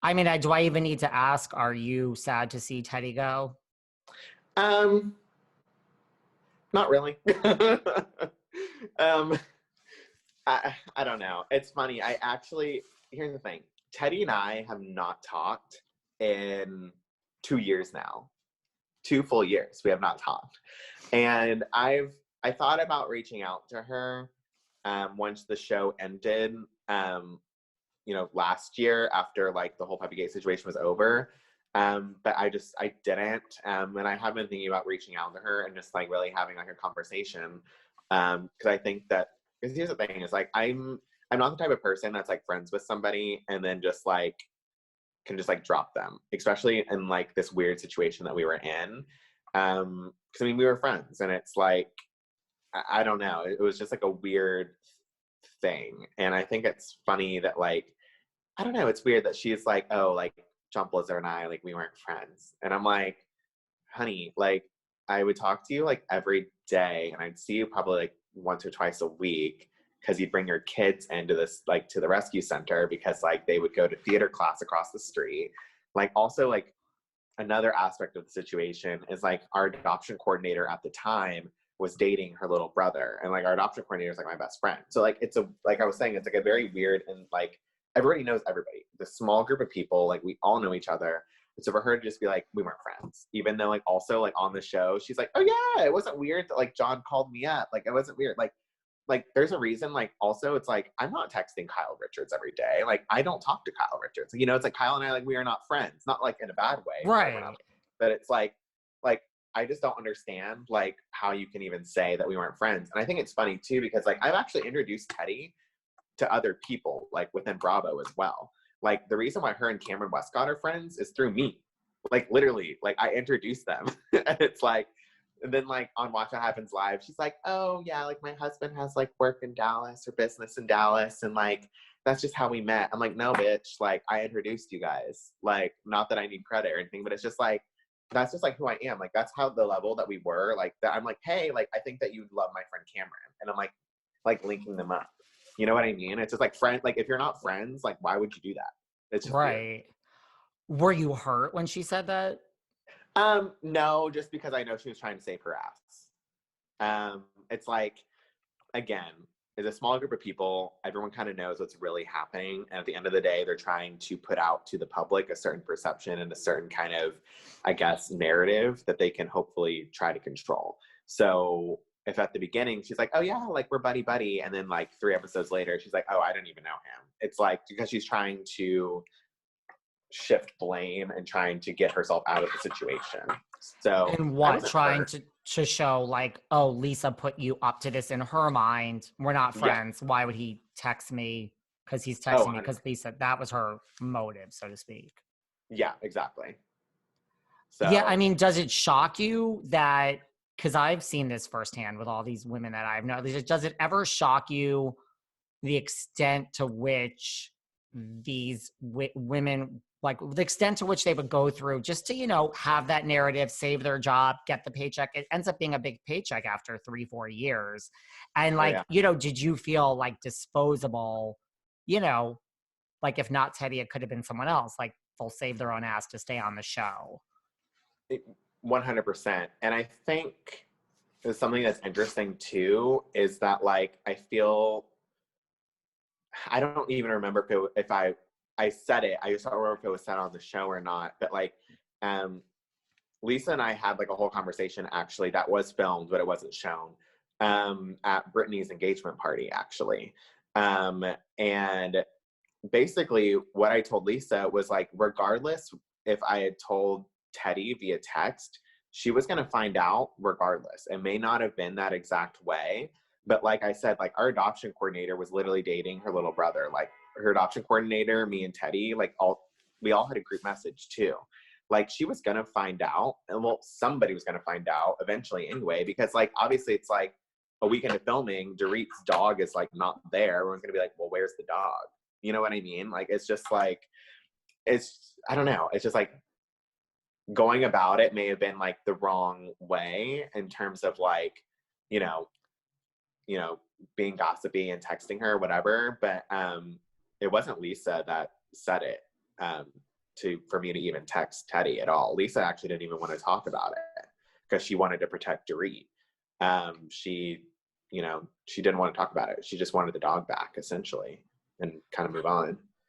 I mean, do I even need to ask, are you sad to see Teddi go? Not really. um, I don't know. It's funny. Here's the thing. Teddi and I have not talked in 2 years now. 2 full years we have not talked. And I thought about reaching out to her once the show ended, last year after like the whole Puppygate situation was over. But I didn't. And I have been thinking about reaching out to her and just like really having like a conversation. Because I think that, because here's the thing is like, I'm not the type of person that's like friends with somebody and then just like can just like drop them, especially in like this weird situation that we were in. Because I mean, we were friends and it's like, I don't know. It was just like a weird thing. And I think it's funny that like, I don't know, it's weird that she's like, oh, like John Blizzard and I, like we weren't friends. And I'm like, honey, like I would talk to you like every day and I'd see you probably like once or twice a week because you'd bring your kids into this, like to the rescue center because like they would go to theater class across the street. Like also like another aspect of the situation is like our adoption coordinator at the time was dating her little brother. And like our adoption coordinator is like my best friend. So like, it's like I was saying, it's like a very weird and like, everybody knows everybody. The small group of people, like we all know each other. And so for her to just be like, we weren't friends, even though like also like on the show, she's like, oh yeah, it wasn't weird that like John called me up. Like it wasn't weird. Like there's a reason, like also it's like, I'm not texting Kyle Richards every day. Like I don't talk to Kyle Richards. You know, it's like Kyle and I, like we are not friends, not like in a bad way. Right. But it's like I just don't understand like how you can even say that we weren't friends. And I think it's funny too, because like I've actually introduced Teddi to other people, like within Bravo as well. Like the reason why her and Cameron Westcott are friends is through me. Like literally, like I introduced them. And it's like, and then like on Watch What Happens Live, she's like, oh yeah, like my husband has like work in Dallas or business in Dallas. And like, that's just how we met. I'm like, no, bitch, like I introduced you guys. Like, not that I need credit or anything, but it's just like, that's just like who I am. Like, that's how the level that we were. Like, that I'm like, hey, like, I think that you'd love my friend Cameron. And I'm like linking them up. You know what I mean? It's just like friend. Like, if you're not friends, like, why would you do that? It's just right. Weird. Were you hurt when she said that? No, just because I know she was trying to save her ass. It's like, again, it's a small group of people. Everyone kind of knows what's really happening. And at the end of the day, they're trying to put out to the public a certain perception and a certain kind of, I guess, narrative that they can hopefully try to control. So if at the beginning she's like, oh yeah, like we're buddy, and then like 3 episodes later, she's like, oh, I didn't even know him. It's like, because she's trying to shift blame and trying to get herself out of the situation. So And what, trying to show like, oh, Lisa put you up to this in her mind. We're not friends. Yeah. Why would he text me? Because he's texting me because Lisa, that was her motive, so to speak. Yeah, exactly. So yeah, I mean, does it shock you that, because I've seen this firsthand with all these women that I've known, does it ever shock you the extent to which these women, like the extent to which they would go through just to, you know, have that narrative, save their job, get the paycheck? It ends up being a big paycheck after 3-4 years. And like, you know, did you feel like disposable, you know, like if not Teddi, it could have been someone else, like they'll save their own ass to stay on the show? 100%. And I think there's something that's interesting too, is that like, I feel, I don't even remember if I said it. I just don't remember if it was said on the show or not. But like, Lisa and I had like a whole conversation actually that was filmed, but it wasn't shown, at Brittany's engagement party actually. And basically what I told Lisa was like, regardless if I had told Teddi via text, she was going to find out regardless. It may not have been that exact way. But like I said, like our adoption coordinator was literally dating her little brother. Like her adoption coordinator, me and Teddi, like we all had a group message too. Like she was gonna find out, and well, somebody was gonna find out eventually anyway, because like obviously it's like a weekend of filming, Dorit's dog is like not there. Everyone's gonna be like, well, where's the dog? You know what I mean? Like it's just like, I don't know. It's just like going about it may have been like the wrong way in terms of like, you know, being gossipy and texting her, whatever. But it wasn't Lisa that said it. for me to even text Teddi at all. Lisa actually didn't even want to talk about it because she wanted to protect Dorit. She, you know, she didn't want to talk about it. She just wanted the dog back, essentially, and kind of move on.